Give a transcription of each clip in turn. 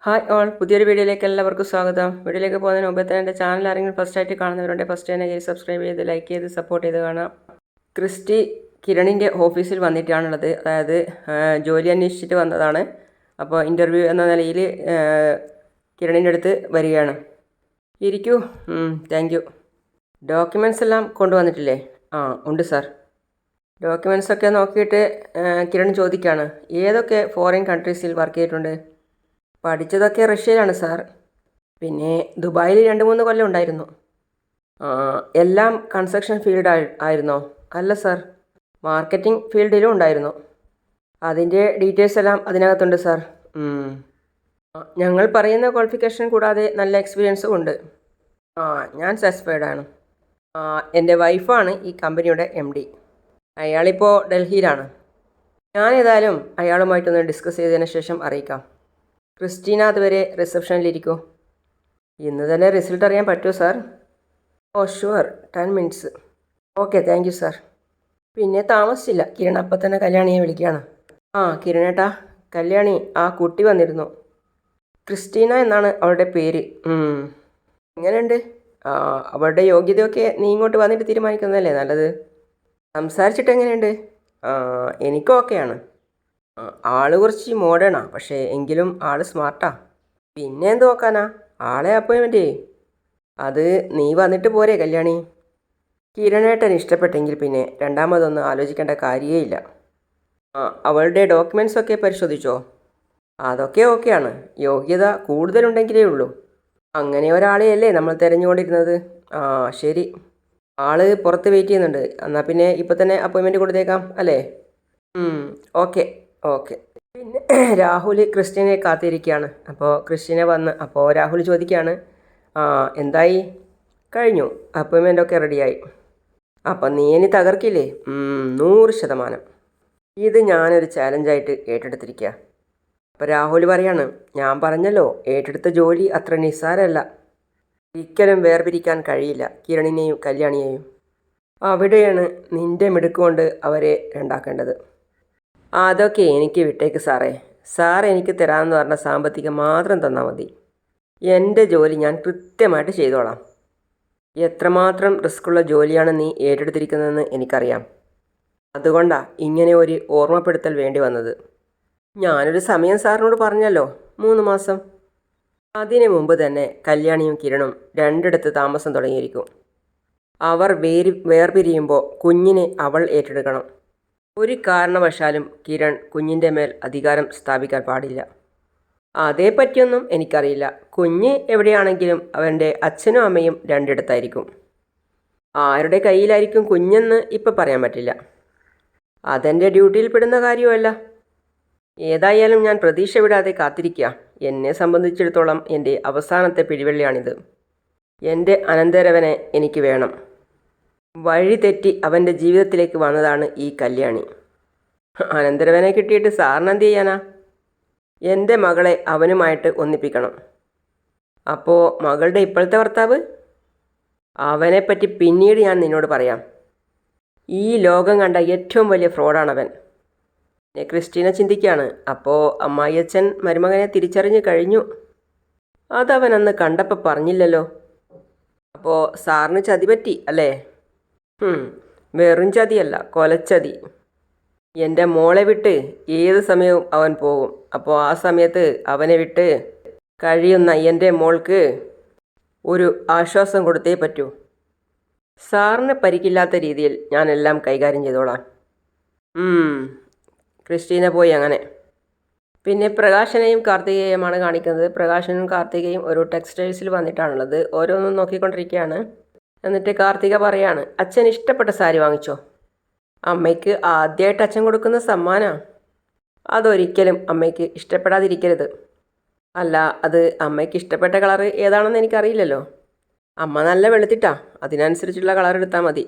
Hi all, പുതിയൊരു വീഡിയോയിലേക്ക് എല്ലാവർക്കും സ്വാഗതം. വീഡിയോയിലേക്ക് പോകുന്നതിന് മുമ്പ് തന്നെ എൻ്റെ ചാനൽ ആരെങ്കിലും ഫസ്റ്റായിട്ട് കാണുന്നവരുണ്ട് ഫസ്റ്റ് തന്നെ സബ്സ്ക്രൈബ് ചെയ്ത് ലൈക്ക് ചെയ്ത് സപ്പോർട്ട് ചെയ്ത് കാണാം. ക്രിസ്റ്റി കിരണിൻ്റെ ഓഫീസിൽ വന്നിട്ടാണുള്ളത്. അതായത് ജോലി അന്വേഷിച്ചിട്ട് വന്നതാണ്. അപ്പോൾ ഇൻ്റർവ്യൂ എന്ന നിലയിൽ കിരണിൻ്റെ അടുത്ത് വരികയാണ്. ഇരിക്കൂ. Thank you. ഡോക്യുമെൻറ്റ്സ് എല്ലാം കൊണ്ടുവന്നിട്ടില്ലേ? ഉണ്ട് സാർ. ഡോക്യുമെൻറ്റ്സൊക്കെ നോക്കിയിട്ട് കിരൺ ചോദിക്കുകയാണ്, ഏതൊക്കെ ഫോറിൻ കൺട്രീസിൽ വർക്ക് ചെയ്തിട്ടുണ്ട്? പഠിച്ചതൊക്കെ റഷ്യയിലാണ് സാർ. പിന്നെ ദുബായിൽ 2-3 കൊല്ലം ഉണ്ടായിരുന്നു. എല്ലാം കൺസ്ട്രക്ഷൻ ഫീൽഡ് ആയിരുന്നോ? അല്ല സാർ, മാർക്കറ്റിംഗ് ഫീൽഡിലും ഉണ്ടായിരുന്നു. അതിൻ്റെ ഡീറ്റെയിൽസ് എല്ലാം അതിനകത്തുണ്ട് സാർ. ഞങ്ങൾ പറയുന്ന ക്വാളിഫിക്കേഷൻ കൂടാതെ നല്ല എക്സ്പീരിയൻസും ഉണ്ട്. ഞാൻ സാറ്റിസ്ഫൈഡ് ആണ്. എൻ്റെ വൈഫാണ് ഈ കമ്പനിയുടെ MD. അയാളിപ്പോൾ ഡൽഹിയിലാണ്. ഞാനേതായാലും അയാളുമായിട്ടൊന്ന് ഡിസ്കസ് ചെയ്തതിന് ശേഷം അറിയിക്കാം. ക്രിസ്റ്റീന അതുവരെ റിസപ്ഷനിലിരിക്കൂ. ഇന്ന് തന്നെ റിസൾട്ട് അറിയാൻ പറ്റുമോ sir? Sure, 10 minutes. Okay, thank you sir. പിന്നെ താമസിച്ചില്ല, കിരൺ അപ്പം തന്നെ കല്യാണിയെ വിളിക്കുകയാണ്. കിരണേട്ടാ, കല്യാണി ആ കുട്ടി വന്നിരുന്നു. ക്രിസ്റ്റീന എന്നാണ് അവളുടെ പേര്. എങ്ങനെയുണ്ട്? അവളുടെ യോഗ്യതയൊക്കെ നീ ഇങ്ങോട്ട് വന്നിട്ട് തീരുമാനിക്കുന്നതല്ലേ നല്ലത്. സംസാരിച്ചിട്ട് എങ്ങനെയുണ്ട്? എനിക്കും ഓക്കെയാണ്. ആള് കുറച്ച് മോഡേണാ, പക്ഷേ എങ്കിലും ആള് സ്മാർട്ടാ. പിന്നെ എന്ത് നോക്കാനാ, ആളെ അപ്പോയിൻമെൻറ്റ്. അത് നീ വന്നിട്ട് പോരെ കല്യാണി. കിരണേട്ടൻ ഇഷ്ടപ്പെട്ടെങ്കിൽ പിന്നെ രണ്ടാമതൊന്നും ആലോചിക്കേണ്ട കാര്യമേ ഇല്ല. അവളുടെ ഡോക്യുമെൻറ്റ്സൊക്കെ പരിശോധിച്ചോ? അതൊക്കെ ഓക്കെയാണ്. യോഗ്യത കൂടുതലുണ്ടെങ്കിലേ ഉള്ളൂ. അങ്ങനെ ഒരാളെയല്ലേ നമ്മൾ തിരഞ്ഞുകൊണ്ടിരുന്നത്. ശരി. ആള് പുറത്ത് വെയിറ്റ് ചെയ്യുന്നുണ്ട്. എന്നാൽ പിന്നെ ഇപ്പം തന്നെ അപ്പോയിൻമെൻറ്റ് കൊടുത്തേക്കാം അല്ലേ? ഓക്കെ. പിന്നെ രാഹുൽ ക്രിസ്റ്റീനെ കാത്തിരിക്കുകയാണ്. അപ്പോൾ ക്രിസ്റ്റീനെ വന്ന് അപ്പോൾ രാഹുൽ ചോദിക്കുകയാണ്, എന്തായി? കഴിഞ്ഞു, അപ്പോയിൻമെൻ്റൊക്കെ റെഡിയായി. അപ്പം നീ ഇനി തകർക്കില്ലേ? 100%. ഇത് ഞാനൊരു ചാലഞ്ചായിട്ട് ഏറ്റെടുത്തിരിക്കുക. അപ്പോൾ രാഹുൽ പറയാണ്, ഞാൻ പറഞ്ഞല്ലോ, ഏറ്റെടുത്ത ജോലി അത്ര നിസ്സാരമല്ല. ഒരിക്കലും വേർപിരിക്കാൻ കഴിയില്ല കിരണിനെയും കല്യാണിയെയും. അവിടെയാണ് നിൻ്റെ മിടുക്കുകൊണ്ട് അവരെ രണ്ടാക്കേണ്ടത്. അതൊക്കെ എനിക്ക് വിട്ടേക്ക് സാറേ. സാർ എനിക്ക് തരാമെന്ന് പറഞ്ഞ സാമ്പത്തികം മാത്രം തന്നാൽ മതി. എൻ്റെ ജോലി ഞാൻ കൃത്യമായിട്ട് ചെയ്തോളാം. എത്രമാത്രം റിസ്ക്കുള്ള ജോലിയാണ് നീ ഏറ്റെടുത്തിരിക്കുന്നതെന്ന് എനിക്കറിയാം. അതുകൊണ്ടാണ് ഇങ്ങനെ ഒരു ഓർമ്മപ്പെടുത്തൽ വേണ്ടി വന്നത്. ഞാനൊരു സമയം സാറിനോട് പറഞ്ഞല്ലോ, 3 മാസം. അതിനു മുമ്പ് തന്നെ കല്യാണിയും കിരണും രണ്ടിടത്ത് താമസം തുടങ്ങിയിരിക്കും. അവർ വേർപിരിയുമ്പോൾ കുഞ്ഞിനെ അവൾ ഏറ്റെടുക്കണം. ഒരു കാരണവശാലും കിരൺ കുഞ്ഞിൻ്റെ മേൽ അധികാരം സ്ഥാപിക്കാൻ പാടില്ല. അതേപ്പറ്റിയൊന്നും എനിക്കറിയില്ല. കുഞ്ഞ് എവിടെയാണെങ്കിലും അവൻ്റെ അച്ഛനും അമ്മയും രണ്ടിടത്തായിരിക്കും. ആരുടെ കയ്യിലായിരിക്കും കുഞ്ഞെന്ന് ഇപ്പം പറയാൻ പറ്റില്ല. അതെൻ്റെ ഡ്യൂട്ടിയിൽ പെടുന്ന കാര്യമല്ല. ഏതായാലും ഞാൻ പ്രതീക്ഷ വിടാതെ കാത്തിരിക്കുക. എന്നെ സംബന്ധിച്ചിടത്തോളം എൻ്റെ അവസാനത്തെ പിടിവള്ളിയാണിത്. എൻ്റെ അനന്തരവനെ എനിക്ക് വേണം. വഴി തെറ്റി അവൻ്റെ ജീവിതത്തിലേക്ക് വന്നതാണ് ഈ കല്യാണി. അനന്തരവനെ കിട്ടിയിട്ട് സാറിന് എന്ത് ചെയ്യാനാ? എൻ്റെ മകളെ അവനുമായിട്ട് ഒന്നിപ്പിക്കണം. അപ്പോൾ മകളുടെ ഇപ്പോഴത്തെ ഭർത്താവ്? അവനെപ്പറ്റി പിന്നീട് ഞാൻ നിന്നോട് പറയാം. ഈ ലോകം കണ്ട ഏറ്റവും വലിയ ഫ്രോഡാണവൻ. ക്രിസ്റ്റീന ചിന്തിക്കുകയാണ്, അപ്പോൾ അമ്മായിയച്ഛൻ മരുമകനെ തിരിച്ചറിഞ്ഞു കഴിഞ്ഞു. അതവൻ അന്ന് കണ്ടപ്പോൾ പറഞ്ഞില്ലല്ലോ. അപ്പോൾ സാറിന് ചതി പറ്റി അല്ലേ? വെറും ചതിയല്ല, കൊലച്ചതി. എൻ്റെ മോളെ വിട്ട് ഏത് സമയവും അവൻ പോകും. അപ്പോൾ ആ സമയത്ത് അവനെ വിട്ട് കഴിയുന്ന എൻ്റെ മോൾക്ക് ഒരു ആശ്വാസം കൊടുത്തേ പറ്റൂ. സാറിന് പരിക്കില്ലാത്ത രീതിയിൽ ഞാനെല്ലാം കൈകാര്യം ചെയ്തോളാം. ക്രിസ്റ്റീന പോയി അങ്ങനെ. പിന്നെ പ്രകാശനെയും കാർത്തികയെയുമാണ് കാണിക്കുന്നത്. പ്രകാശനും കാർത്തികയും ഒരു ടെക്സ്റ്റൈൽസിൽ വന്നിട്ടാണുള്ളത്. ഓരോന്നും നോക്കിക്കൊണ്ടിരിക്കുകയാണ്. എന്നിട്ട് കാർത്തിക പറയാണ്, അച്ഛൻ ഇഷ്ടപ്പെട്ട സാരി വാങ്ങിച്ചോ? അമ്മയ്ക്ക് ആദ്യമായിട്ട് അച്ഛൻ കൊടുക്കുന്ന സമ്മാനമാണ്. അതൊരിക്കലും അമ്മയ്ക്ക് ഇഷ്ടപ്പെടാതിരിക്കരുത്. അല്ല, അത് അമ്മയ്ക്ക് ഇഷ്ടപ്പെട്ട കളറ് ഏതാണെന്ന് എനിക്കറിയില്ലല്ലോ. അമ്മ നല്ല വെളുത്തിട്ടാ, അതിനനുസരിച്ചുള്ള കളർ എടുത്താൽ മതി.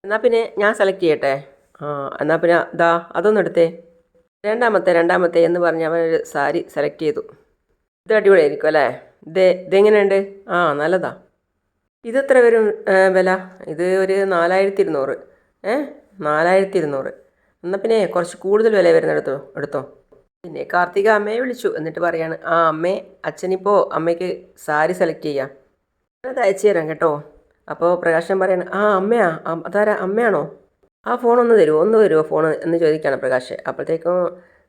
എന്നാൽ പിന്നെ ഞാൻ സെലക്ട് ചെയ്യട്ടെ? എന്നാൽ പിന്നെ അതൊന്നും എടുത്തേ. രണ്ടാമത്തെ എന്ന് പറഞ്ഞ് അവനൊരു സാരി സെലക്ട് ചെയ്തു. ഇത് അടിപൊളിയായിരിക്കും അല്ലേ? ഇതെങ്ങനെയുണ്ട്? നല്ലതാ. ഇതെത്ര വരും വില? ഇത് ഒരു 4200. 4200. എന്നാൽ പിന്നെ കുറച്ച് കൂടുതൽ വില വരുന്ന എടുത്തോ. പിന്നെ കാർത്തിക അമ്മയെ വിളിച്ചു. എന്നിട്ട് പറയാണ്, ആ അമ്മേ, അച്ഛനിപ്പോൾ അമ്മയ്ക്ക് സാരി സെലക്ട് ചെയ്യാം, അത് അയച്ചു തരാം കേട്ടോ. അപ്പോൾ പ്രകാശൻ പറയാണ്, ആ അമ്മയാ, അതാരാ, അമ്മയാണോ? ആ ഫോണൊന്ന് തരുമോ, ഒന്ന് വരുമോ ഫോണ് എന്ന് ചോദിക്കുകയാണ് പ്രകാശ്. അപ്പോഴത്തേക്കും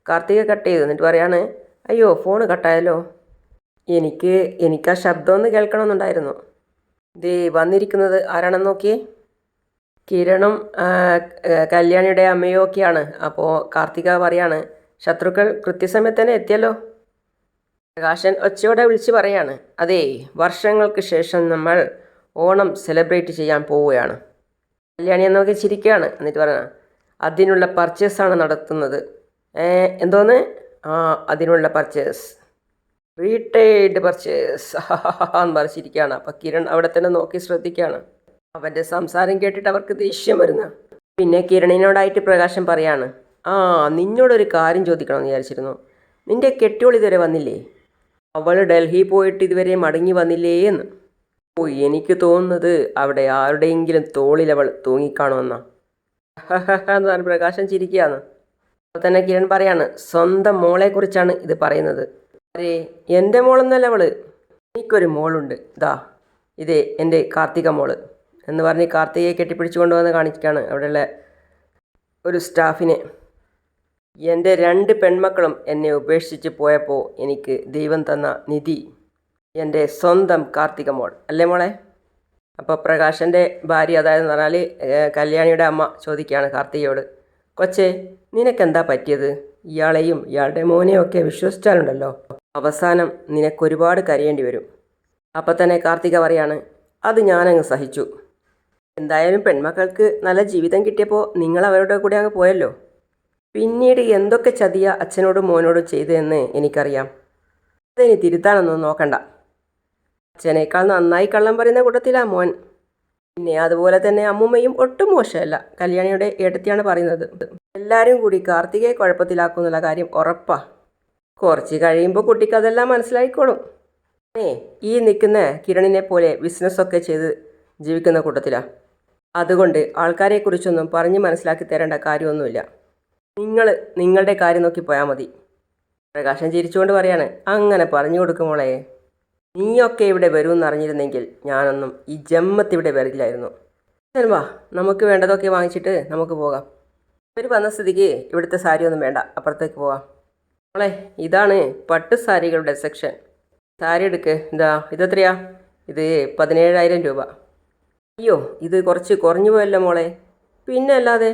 കാർത്തിക കട്ട് ചെയ്തു. എന്നിട്ട് പറയാണ്, അയ്യോ ഫോണ് കട്ടായല്ലോ, എനിക്ക് ആ ശബ്ദം ഒന്ന് കേൾക്കണമെന്നുണ്ടായിരുന്നു. ദേ വന്നിരിക്കുന്നത് ആരാണെന്ന് നോക്കിയേ, കിരണും കല്യാണിയുടെ അമ്മയും ഒക്കെയാണ്. അപ്പോൾ കാർത്തിക പറയാണ്, ശത്രുക്കൾ കൃത്യസമയത്ത് തന്നെ എത്തിയല്ലോ. പ്രകാശൻ ഒച്ചയോടെ വിളിച്ച് പറയാണ്, അതേ, വർഷങ്ങൾക്ക് ശേഷം നമ്മൾ ഓണം സെലിബ്രേറ്റ് ചെയ്യാൻ പോവുകയാണ്. കല്യാണി എന്നൊക്കെ ചിരിക്കുകയാണ്. എന്നിട്ട് പറഞ്ഞ, അതിനുള്ള പർച്ചേസാണ് നടത്തുന്നത്. എന്തോന്ന്? ആ, അതിനുള്ള പർച്ചേസ്, റീറ്റെയിൽഡ് പർച്ചേസ് എന്ന് പറഞ്ഞിരിക്കുകയാണ്. അപ്പം കിരൺ അവിടെ തന്നെ നോക്കി ശ്രദ്ധിക്കുകയാണ്. അവൻ്റെ സംസാരം കേട്ടിട്ട് അവർക്ക് ദേഷ്യം വരുന്ന. പിന്നെ കിരണിനോടായിട്ട് പ്രകാശം പറയാണ്, ആ നിന്നോടൊരു കാര്യം ചോദിക്കണമെന്ന് വിചാരിച്ചിരുന്നു. നിന്റെ കെട്ടിയോൾ ഇതുവരെ വന്നില്ലേ? അവൾ ഡൽഹി പോയിട്ട് ഇതുവരെ മടങ്ങി വന്നില്ലേ എന്ന്. ഓ, എനിക്ക് തോന്നുന്നത് അവിടെ ആരുടെയെങ്കിലും തോളിൽ അവൾ തൂങ്ങിക്കാണുമെന്നാ എന്ന് പറഞ്ഞ് പ്രകാശം ചിരിക്കുകയാണ്. അപ്പോൾ തന്നെ കിരൺ പറയാണ്, സ്വന്തം മോളെക്കുറിച്ചാണ് ഇത് പറയുന്നത്. അരേ, എൻ്റെ മോളെന്നല്ല അവള്, എനിക്കൊരു മോളുണ്ട്, ഇതാ ഇതേ എൻ്റെ കാർത്തിക മോള് എന്ന് പറഞ്ഞ് കാർത്തികയെ കെട്ടിപ്പിടിച്ചു കൊണ്ടുവന്ന് കാണിക്കുകയാണ് അവിടെയുള്ള ഒരു സ്റ്റാഫിനെ. എൻ്റെ 2 പെൺമക്കളും എന്നെ ഉപേക്ഷിച്ച് പോയപ്പോൾ എനിക്ക് ദൈവം തന്ന നിധി എൻ്റെ സ്വന്തം കാർത്തിക മോൾ അല്ലേ മോളെ? അപ്പോൾ പ്രകാശൻ്റെ ഭാര്യ, അതായത് പറഞ്ഞാൽ കല്യാണിയുടെ അമ്മ ചോദിക്കുകയാണ് കാർത്തികയോട്, കൊച്ചേ നിനക്കെന്താ പറ്റിയത്? ഇയാളെയും ഇയാളുടെ മോനെയും ഒക്കെ വിശ്വസിച്ചാലുണ്ടല്ലോ, അവസാനം നിനക്കൊരുപാട് കരയേണ്ടി വരും. അപ്പം തന്നെ കാർത്തിക പറയാണ്, അത് ഞാനങ്ങ് സഹിച്ചു. എന്തായാലും പെൺമക്കൾക്ക് നല്ല ജീവിതം കിട്ടിയപ്പോൾ നിങ്ങൾ അവരുടെ കൂടെ അങ്ങ് പോയല്ലോ. പിന്നീട് എന്തൊക്കെ ചതിയ അച്ഛനോടും മോനോടും ചെയ്തതെന്ന് എനിക്കറിയാം. അതിനി തിരുത്താനൊന്നും നോക്കണ്ട. അച്ഛനേക്കാൾ നന്നായി കള്ളം പറയുന്ന കൂട്ടത്തിലാ മോൻ. പിന്നെ അതുപോലെ തന്നെ അമ്മുമ്മയും ഒട്ടും മോശമല്ല. കല്യാണിയുടെ ഏട്ടത്തിയാണ് പറയുന്നത്. എല്ലാവരും കൂടി കാർത്തികയെ കുഴപ്പത്തിലാക്കുന്നുള്ള കാര്യം ഉറപ്പാ. കുറച്ച് കഴിയുമ്പോൾ കുട്ടിക്ക് അതെല്ലാം മനസ്സിലായിക്കോളും. ഈ നിൽക്കുന്ന കിരണിനെ പോലെ ബിസിനസ്സൊക്കെ ചെയ്ത് ജീവിക്കുന്ന കൂട്ടത്തിലാണ്. അതുകൊണ്ട് ആൾക്കാരെക്കുറിച്ചൊന്നും പറഞ്ഞ് മനസ്സിലാക്കി തരേണ്ട കാര്യമൊന്നുമില്ല. നിങ്ങളുടെ കാര്യം നോക്കി പോയാൽ മതി. പ്രകാശൻ ചിരിച്ചുകൊണ്ട് പറയാണ്, അങ്ങനെ പറഞ്ഞു കൊടുക്കും മോളെ. നീയൊക്കെ ഇവിടെ വരുമെന്ന് അറിഞ്ഞിരുന്നെങ്കിൽ ഞാനൊന്നും ഈ ജന്മത്തിവിടെ വരില്ലായിരുന്നു. വാ, നമുക്ക് വേണ്ടതൊക്കെ വാങ്ങിച്ചിട്ട് നമുക്ക് പോകാം. ഇവർ വന്ന സ്ഥിതിക്ക് ഇവിടുത്തെ സാരിയൊന്നും വേണ്ട, അപ്പുറത്തേക്ക് പോവാം. മോളെ, ഇതാണ് പട്ട് സാരികളുടെ സെക്ഷൻ. സാരി എടുക്ക്. ഇതെത്രയാ? ഇത് 17,000 രൂപ. അയ്യോ, ഇത് കുറച്ച് കുറഞ്ഞു പോയല്ലോ മോളെ. പിന്നെ അല്ലാതെ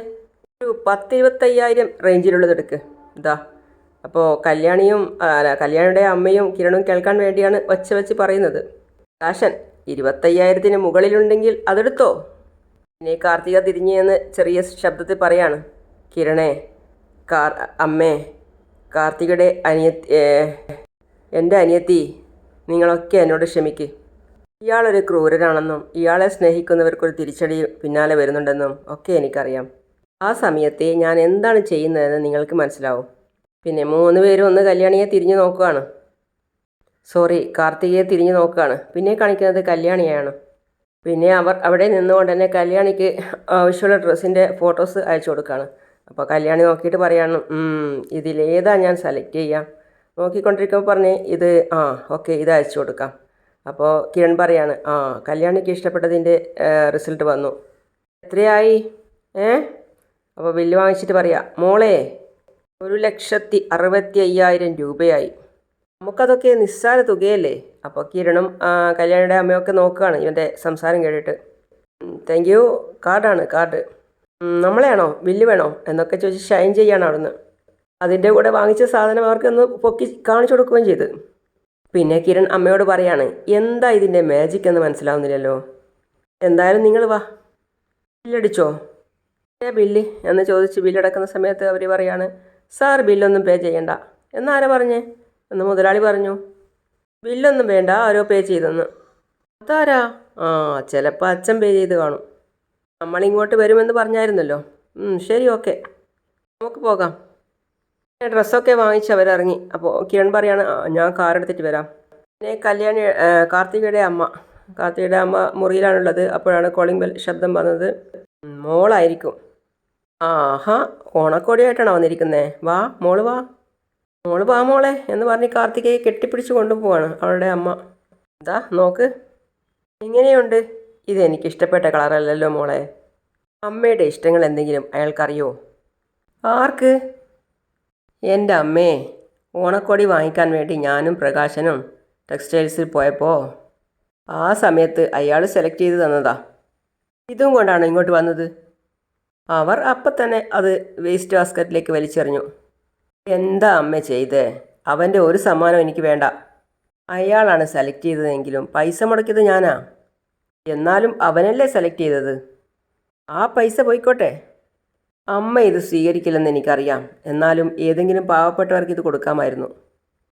ഒരു 10-25,000 റേഞ്ചിലുള്ളത് എടുക്ക്. അപ്പോൾ കല്യാണിയുടെ അമ്മയും കിരണും കേൾക്കാൻ വേണ്ടിയാണ് ഒച്ച വെച്ച് പറയുന്നത്. കാശൻ 25,000-ന് മുകളിലുണ്ടെങ്കിൽ അതെടുത്തോ. പിന്നെ കാർത്തിക തിരിഞ്ഞു എന്ന് ചെറിയ ശബ്ദത്തിൽ പറയാണ്, കിരണേ, അമ്മേ, കാർത്തികയുടെ എൻ്റെ അനിയത്തി, നിങ്ങളൊക്കെ എന്നോട് ക്ഷമിക്ക്. ഇയാളൊരു ക്രൂരനാണെന്നും ഇയാളെ സ്നേഹിക്കുന്നവർക്കൊരു തിരിച്ചടി പിന്നാലെ വരുന്നുണ്ടെന്നും ഒക്കെ എനിക്കറിയാം. ആ സമയത്തെ ഞാൻ എന്താണ് ചെയ്യുന്നതെന്ന് നിങ്ങൾക്ക് മനസ്സിലാവും. പിന്നെ 3 പേരും ഒന്ന് കല്യാണിയെ തിരിഞ്ഞു നോക്കുകയാണ്. കാർത്തികയെ തിരിഞ്ഞു നോക്കുകയാണ്. പിന്നെ കാണിക്കുന്നത് കല്യാണിയാണ്. പിന്നെ അവർ അവിടെ നിന്നുകൊണ്ട് തന്നെ കല്യാണിക്ക് ആവശ്യമുള്ള ഡ്രസ്സിൻ്റെ ഫോട്ടോസ് അയച്ചു കൊടുക്കുകയാണ്. അപ്പോൾ കല്യാണി നോക്കിയിട്ട് പറയാണ്, ഇതിലേതാ ഞാൻ സെലക്ട് ചെയ്യാം. നോക്കിക്കൊണ്ടിരിക്കുമ്പോൾ പറഞ്ഞ്, ഓക്കെ, ഇത് അയച്ചു കൊടുക്കാം. അപ്പോൾ കിരൺ പറയാണ്, കല്യാണിക്ക് ഇഷ്ടപ്പെട്ടതിൻ്റെ റിസൾട്ട് വന്നു. എത്രയായി? അപ്പോൾ ബില്ല് വാങ്ങിച്ചിട്ട് പറയാം, മോളെ 1,65,000 രൂപയായി. നമുക്കതൊക്കെ നിസ്സാര തുകയല്ലേ. അപ്പോൾ കിരണും കല്യാണിയുടെ അമ്മയൊക്കെ നോക്കുകയാണ് ഇവൻ്റെ സംസാരം കേട്ടിട്ട്. Thank you, card. നമ്മളെയാണോ, ബില്ല് വേണോ എന്നൊക്കെ ചോദിച്ച് ഷൈൻ ചെയ്യാണ് അവിടുന്ന്. അതിൻ്റെ കൂടെ വാങ്ങിച്ച സാധനം അവർക്കൊന്ന് പൊക്കി കാണിച്ചു കൊടുക്കുകയും ചെയ്ത്. പിന്നെ കിരൺ അമ്മയോട് പറയാണ്, എന്താ ഇതിൻ്റെ മാജിക് എന്ന് മനസ്സിലാവുന്നില്ലല്ലോ. എന്തായാലും നിങ്ങൾ വാ, ബില്ലടിച്ചോ. ബില്ല് എന്ന് ചോദിച്ച് ബില്ലടക്കുന്ന സമയത്ത് അവർ പറയാണ്, സാർ ബില്ലൊന്നും പേ ചെയ്യണ്ട. എന്നാരാ പറഞ്ഞേ എന്ന് മുതലാളി പറഞ്ഞു. ബില്ലൊന്നും വേണ്ട, ആരോ പേ ചെയ്തെന്ന്. അതാരാ? ചിലപ്പോൾ അച്ഛൻ പേ ചെയ്ത് കാണും. നമ്മളിങ്ങോട്ട് വരുമെന്ന് പറഞ്ഞായിരുന്നല്ലോ. ശരി, ഓക്കെ, നമുക്ക് പോകാം. ഡ്രസ്സൊക്കെ വാങ്ങിച്ച് അവരിറങ്ങി. അപ്പോൾ കിരൺ പറയാണ്, ഞാൻ കാർ എടുത്തിട്ട് വരാം. പിന്നെ കാർത്തികയുടെ അമ്മ മുറിയിലാണുള്ളത്. അപ്പോഴാണ് കോളിംഗ് ബെൽ ശബ്ദം വന്നത്. മോളായിരിക്കും. ആഹാ, ഓണക്കോടിയായിട്ടാണോ വന്നിരിക്കുന്നത്? വാ മോള് വാ. മോള് വാ മോളെ എന്ന് പറഞ്ഞ് കാർത്തികയെ കെട്ടിപ്പിടിച്ച് കൊണ്ടുപോവാണ് അവളുടെ അമ്മ. ഇതാ നോക്ക്, എങ്ങനെയുണ്ട്? ഇതെനിക്ക് ഇഷ്ടപ്പെട്ട കളറല്ലല്ലോ മോളെ. അമ്മയുടെ ഇഷ്ടങ്ങൾ എന്തെങ്കിലും അയാൾക്കറിയോ? ആർക്ക്? എൻ്റെ അമ്മേ. ഓണക്കോടി വാങ്ങിക്കാൻ വേണ്ടി ഞാനും പ്രകാശനും ടെക്സ്റ്റൈൽസിൽ പോയപ്പോൾ ആ സമയത്ത് അയാൾ സെലക്ട് ചെയ്ത് തന്നതാ. ഇതും കൊണ്ടാണ് ഇങ്ങോട്ട് വന്നത്. അവർ അപ്പം തന്നെ അത് വേസ്റ്റ് ബാസ്ക്കറ്റിലേക്ക് വലിച്ചെറിഞ്ഞു. എന്താ അമ്മ ചെയ്തേ? അവൻ്റെ ഒരു സമ്മാനം എനിക്ക് വേണ്ട. അയാളാണ് സെലക്ട് ചെയ്തതെങ്കിലും പൈസ മുടക്കിയത് ഞാനാ. എന്നാലും അവനല്ലേ സെലക്ട് ചെയ്തത്. ആ പൈസ പോയിക്കോട്ടെ. അമ്മ ഇത് സ്വീകരിക്കില്ലെന്ന് എനിക്കറിയാം. എന്നാലും ഏതെങ്കിലും പാവപ്പെട്ടവർക്ക് ഇത് കൊടുക്കാമായിരുന്നു.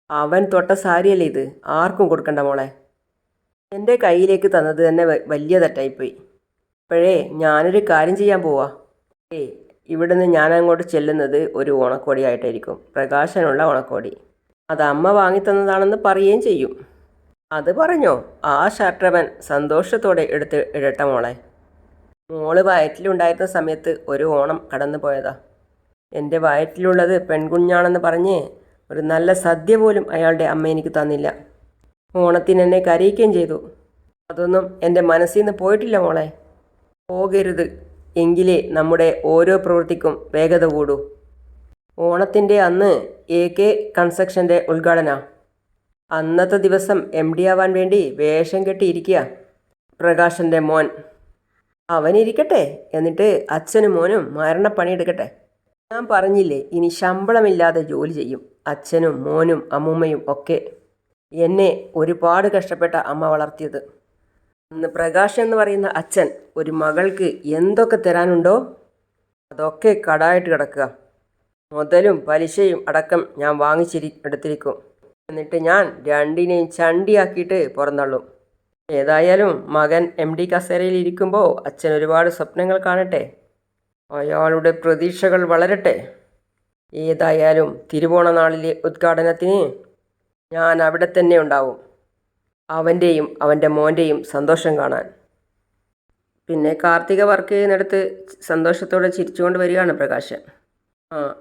അവൻ തൊട്ട സാരിയല്ലേ ഇത്, ആർക്കും കൊടുക്കണ്ട മോളെ. എൻ്റെ കയ്യിലേക്ക് തന്നത് തന്നെ വലിയ തെറ്റായിപ്പോയി. ഇപ്പോഴേ ഞാനൊരു കാര്യം ചെയ്യാൻ പോവാ. ഇവിടുന്ന് ഞാൻ അങ്ങോട്ട് ചെല്ലുന്നത് ഒരു ഓണക്കോടിയായിട്ടായിരിക്കും, പ്രകാശനുള്ള ഓണക്കോടി. അത് അമ്മ വാങ്ങിത്തന്നതാണെന്ന് പറയുകയും ചെയ്യും. അത് പറഞ്ഞോ? ആ ഷർട്ടവൻ സന്തോഷത്തോടെ എടുത്ത് ഇടട്ടെ മോളെ. മോള് വയറ്റിലുണ്ടായിരുന്ന സമയത്ത് ഒരു ഓണം കടന്നു പോയതാ. എൻ്റെ വയറ്റിലുള്ളത് പെൺകുഞ്ഞാണെന്ന് പറഞ്ഞ് ഒരു നല്ല സദ്യ പോലും അയാളുടെ അമ്മ എനിക്ക് തന്നില്ല. ഓണത്തിന് എന്നെ കരയിക്കുകയും ചെയ്തു. അതൊന്നും എൻ്റെ മനസ്സിൽ നിന്ന് പോയിട്ടില്ല മോളെ. പോകരുത്, എങ്കിലേ നമ്മുടെ ഓരോ പ്രവൃത്തിക്കും വേഗത കൂടൂ. ഓണത്തിൻ്റെ അന്ന് AK കൺസ്ട്രക്ഷൻ്റെ ഉദ്ഘാടന. അന്നത്തെ ദിവസം MD ആവാൻ വേണ്ടി വേഷം കെട്ടിയിരിക്കുക പ്രകാശൻ്റെ മോൻ. അവനിരിക്കട്ടെ, എന്നിട്ട് അച്ഛനും മോനും മരണപ്പണിയെടുക്കട്ടെ. ഞാൻ പറഞ്ഞില്ലേ, ഇനി ശമ്പളമില്ലാതെ ജോലി ചെയ്യും അച്ഛനും മോനും അമ്മൂമ്മയും ഒക്കെ. എന്നെ ഒരുപാട് കഷ്ടപ്പെട്ട അമ്മ വളർത്തിയത്. അന്ന് പ്രകാശ് എന്ന് പറയുന്ന അച്ഛൻ ഒരു മകൾക്ക് എന്തൊക്കെ തരാനുണ്ടോ അതൊക്കെ കടായിട്ട് കിടക്കുക. മുതലും പലിശയും അടക്കം ഞാൻ എടുത്തിരിക്കും. എന്നിട്ട് ഞാൻ രണ്ടിനെയും ചണ്ടിയാക്കിയിട്ട് പുറന്തള്ളും. ഏതായാലും മകൻ MD കസേരയിൽ ഇരിക്കുമ്പോൾ അച്ഛൻ ഒരുപാട് സ്വപ്നങ്ങൾ കാണട്ടെ. അയാളുടെ പ്രതീക്ഷകൾ വളരട്ടെ. ഏതായാലും തിരുവോണ നാളിലെ ഉദ്ഘാടനത്തിന് ഞാൻ അവിടെ തന്നെ ഉണ്ടാവും, അവൻ്റെയും അവൻ്റെ മോൻ്റെയും സന്തോഷം കാണാൻ. പിന്നെ കാർത്തിക വർക്ക് ചെയ്യുന്നിടത്ത് സന്തോഷത്തോടെ ചിരിച്ചുകൊണ്ട് വരികയാണ് പ്രകാശൻ.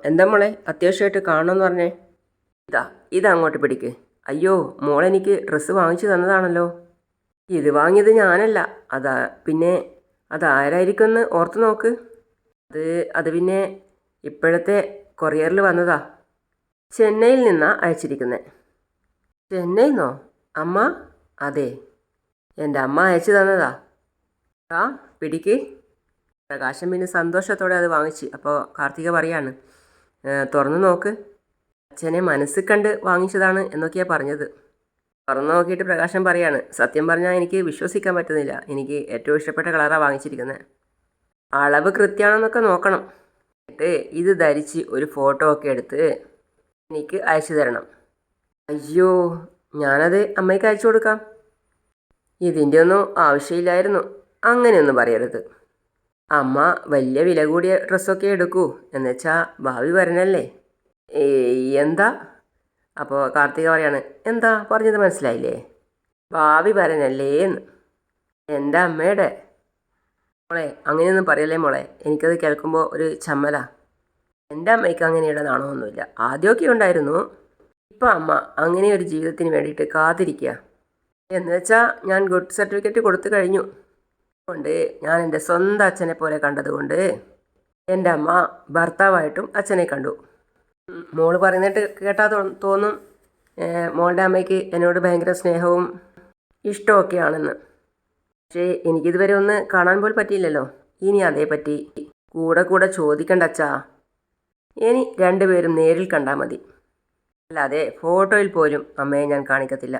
എന്താ മോളെ, അത്യാവശ്യമായിട്ട് കാണണമെന്ന് പറഞ്ഞേ? ഇതങ്ങോട്ട് പിടിക്ക്. അയ്യോ, മോളെനിക്ക് ഡ്രസ്സ് വാങ്ങിച്ചു തന്നതാണല്ലോ. ഇത് വാങ്ങിയത് ഞാനല്ല. പിന്നെ അതാരായിരിക്കുമെന്ന് ഓർത്ത് നോക്ക്. അത് പിന്നെ ഇപ്പോഴത്തെ കൊറിയറിൽ വന്നതാ. ചെന്നൈയിൽ നിന്നാണ് അയച്ചിരിക്കുന്നത്. ചെന്നൈന്നോ? അമ്മ? അതെ, എൻ്റെ അമ്മ അയച്ചു തന്നതാ. പിടിക്ക്. പ്രകാശൻ പിന്നെ സന്തോഷത്തോടെ അത് വാങ്ങിച്ച്. അപ്പോൾ കാർത്തിക പറയാണ്, തുറന്നു നോക്ക്. അച്ഛനെ മനസ്സിൽ കണ്ട് വാങ്ങിച്ചതാണ് എന്നൊക്കെയാണ് പറഞ്ഞത്. തുറന്നു നോക്കിയിട്ട് പ്രകാശൻ പറയാണ്, സത്യം പറഞ്ഞാൽ എനിക്ക് വിശ്വസിക്കാൻ പറ്റുന്നില്ല. എനിക്ക് ഏറ്റവും ഇഷ്ടപ്പെട്ട കളറാണ് വാങ്ങിച്ചിരിക്കുന്നത്. അളവ് കൃത്യമാണെന്നൊക്കെ നോക്കണം. എന്നിട്ട് ഇത് ധരിച്ച് ഒരു ഫോട്ടോ ഒക്കെ എടുത്ത് എനിക്ക് അയച്ചു തരണം. അയ്യോ, ഞാനത് അമ്മയ്ക്ക് അയച്ചു കൊടുക്കാം. ഇതിൻ്റെ ഒന്നും ആവശ്യമില്ലായിരുന്നു. അങ്ങനെയൊന്നും പറയരുത്. അമ്മ വലിയ വില കൂടിയ ഡ്രസ്സൊക്കെ എടുക്കൂ, എന്നുവെച്ചാൽ ഭാവി വരണല്ലേ. എന്താ? അപ്പോൾ കാർത്തിക പറയാണ്, എന്താ പറഞ്ഞത് മനസ്സിലായില്ലേ? ഭാവി വരനല്ലേ എന്ന്. എൻ്റെ അമ്മയുടെ. മോളെ, അങ്ങനെയൊന്നും പറയല്ലേ മോളെ. എനിക്കത് കേൾക്കുമ്പോൾ ഒരു ചമ്മല. എൻ്റെ അമ്മയ്ക്ക് അങ്ങനെയുള്ള നാണമൊന്നുമില്ല. ആദ്യമൊക്കെ ഉണ്ടായിരുന്നു. ഇപ്പം അമ്മ അങ്ങനെ ഒരു ജീവിതത്തിന് വേണ്ടിയിട്ട് കാത്തിരിക്കുക. എന്ന് വെച്ചാൽ ഞാൻ ഗുഡ് സർട്ടിഫിക്കറ്റ് കൊടുത്തു കഴിഞ്ഞു. അതുകൊണ്ട് ഞാൻ എൻ്റെ സ്വന്തം അച്ഛനെ പോലെ കണ്ടതുകൊണ്ട് എൻ്റെ അമ്മ ഭർത്താവായിട്ടും അച്ഛനെ കണ്ടു. മോള് പറയുന്നിട്ട് കേട്ടാൽ തോന്നും മോളുടെ അമ്മയ്ക്ക് എന്നോട് ഭയങ്കര സ്നേഹവും ഇഷ്ടമൊക്കെയാണെന്ന്. പക്ഷേ എനിക്കിതുവരെ ഒന്ന് കാണാൻ പോലും പറ്റിയില്ലല്ലോ. ഇനി അതേപ്പറ്റി കൂടെ ചോദിക്കണ്ട അച്ഛാ. ഇനി രണ്ടുപേരും നേരിൽ കണ്ടാൽ മതി. അല്ലാതെ ഫോട്ടോയിൽ പോലും അമ്മയെ ഞാൻ കാണിക്കത്തില്ല.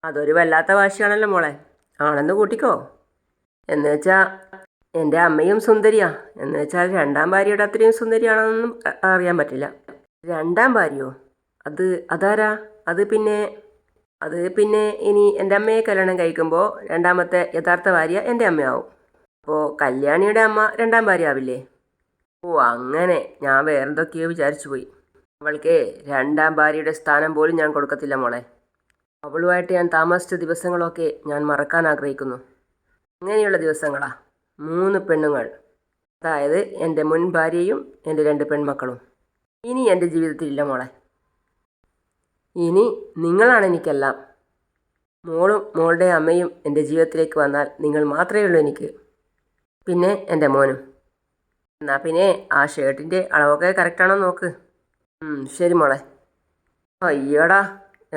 അതൊരു വല്ലാത്ത വാശിയാണല്ലോ മോളെ. ആണെന്ന് കൂട്ടിക്കോ. എന്ന് വെച്ചാൽ എൻ്റെ അമ്മയും സുന്ദരിയാ. എന്ന് വെച്ചാൽ രണ്ടാം ഭാര്യയുടെ അത്രയും സുന്ദരിയാണെന്നൊന്നും അറിയാൻ പറ്റില്ല. രണ്ടാം ഭാര്യയോ? അതാരാ? അത് പിന്നെ ഇനി എൻ്റെ അമ്മയെ കല്യാണം കഴിക്കുമ്പോൾ രണ്ടാമത്തെ യഥാർത്ഥ ഭാര്യ എൻ്റെ അമ്മയാവും. അപ്പോൾ കല്യാണിയുടെ അമ്മ രണ്ടാം ഭാര്യ ആവില്ലേ? ഓ അങ്ങനെ. ഞാൻ വേറെന്തൊക്കെയോ വിചാരിച്ചു പോയി. അവൾക്ക് രണ്ടാം ഭാര്യയുടെ സ്ഥാനം പോലും ഞാൻ കൊടുക്കത്തില്ല മോളെ. അവളുമായിട്ട് ഞാൻ താമസിച്ച ദിവസങ്ങളൊക്കെ ഞാൻ മറക്കാൻ ആഗ്രഹിക്കുന്നു. അങ്ങനെയുള്ള ദിവസങ്ങളാ. 3 പെണ്ണുങ്ങൾ, അതായത് എൻ്റെ മുൻ ഭാര്യയും എൻ്റെ 2 പെൺമക്കളും ഇനി എൻ്റെ ജീവിതത്തിലില്ല മോളെ. ഇനി നിങ്ങളാണ് എനിക്കെല്ലാം. മോളും മോളുടെ അമ്മയും എൻ്റെ ജീവിതത്തിലേക്ക് വന്നാൽ നിങ്ങൾ മാത്രമേ ഉള്ളൂ എനിക്ക്. പിന്നെ എൻ്റെ മോനും. എന്നാൽ പിന്നെ ആ ഷർട്ടിൻ്റെ അളവൊക്കെ കറക്റ്റാണോ നോക്ക്. ശരി മോളെ. അയ്യോടാ,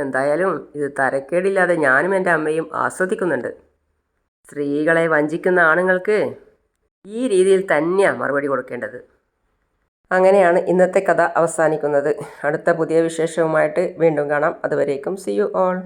എന്തായാലും ഇത് തരക്കേടില്ലാതെ ഞാനും എൻ്റെ അമ്മയും ആസ്വദിക്കുന്നുണ്ട്. സ്ത്രീകളെ വഞ്ചിക്കുന്ന ആണുങ്ങൾക്ക് ഈ രീതിയിൽ തന്നെയാണ് മറുപടി കൊടുക്കേണ്ടത്. അങ്ങനെയാണ് ഇന്നത്തെ കഥ അവസാനിക്കുന്നത്. അടുത്ത പുതിയ വിശേഷവുമായിട്ട് വീണ്ടും കാണാം. അതുവരേക്കും സി യു ഓൾ.